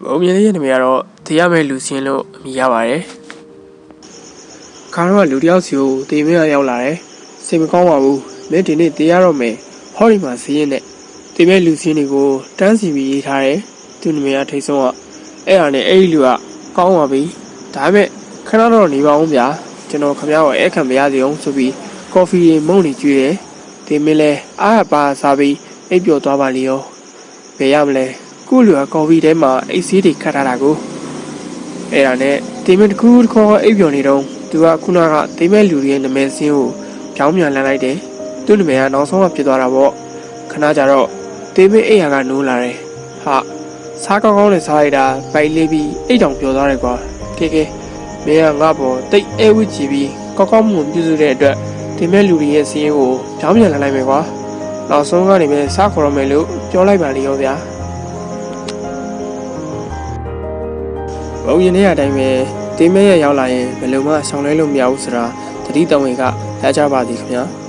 ဘုံမြင်လေးရဲ့နာမည်ကတော့တရားမဲ့လူစင်းလို့အမည်ရပါတယ်ခါတော့လူတယောက်စီကိုတေမင်းရောက်လာတယ်စိတ်မကောင်းပါဘူးမင်းဒီနေ့တရားတော့မယ်ဟောဒီမှာဈေးရင်နဲ့တေမဲ့လူစင်းတွေကိုတန်းစီပြီးရေးထားတယ်သူနာမည်ကထိတ်ဆုံးကအဲ့ဒါနဲ့အဲ့ဒီလူကကောင်းပါပြီဒါပေမဲ့ခဏတော့နေပါဦးဗျာကျွန်တော်ခင်ဗျားကိုအဲ့ခံမရစေအောင်ဆိုပြီးကော်ဖီမုန့်နေကျွေးတယ်တေမင်းလဲအားပါစားပြီးအိပ်ပျော်သွားပါလေရောဘယ်ရမလဲခုလူကကော်ဖီထဲမှာအိတ်ဆေးတွေခတ်ထားတာကိုအဲ့ဒါနဲ့တေမင်းတကူတခေါ်အိပ်ပျော်နေတော့သူကခုနကတေမင်းလူတွေရဲ့နာမည်စင်းကိုပြောင်းပြန်လှမ်းလိုက်တယ်သူ့နာမည်ကနောက်ဆုံးမှဖြစ်သွားတာပေါ့ခဏကြာတော့တေမင်းအိပ်ရာကနိုးလာတယ်ဟာစားကောင်းကောင်းနဲ့စားလိုက်တာပိုက်လေးပြီးအိတ်တောင်ပျော်သွားတယ်ကွာကဲမင်းကငါ့ဘောတိတ်အဲဝစ်ကြည့်ပြီးကောက်ကောက်မှုပြုစုတဲ့အတွက်တေမင်းလူတွေရဲ့စင်းကိုပြောင်းပြန်လှမ်းလိုက်မယ်ကွာနောက်ဆုံးကနေပဲစားခေါ်ရမယ်လို့ပြောလိုက်ပါလေရောဗျာဘုံရင်ထဲအတိုင်းပဲတေးမဲရရောက်လာရင်ဘယ်လိုမှဆောင်လဲလို့မရဘူးဆိုတာတတိတော်ဝင်ကကြားကြပါသည်ခင်ဗျာ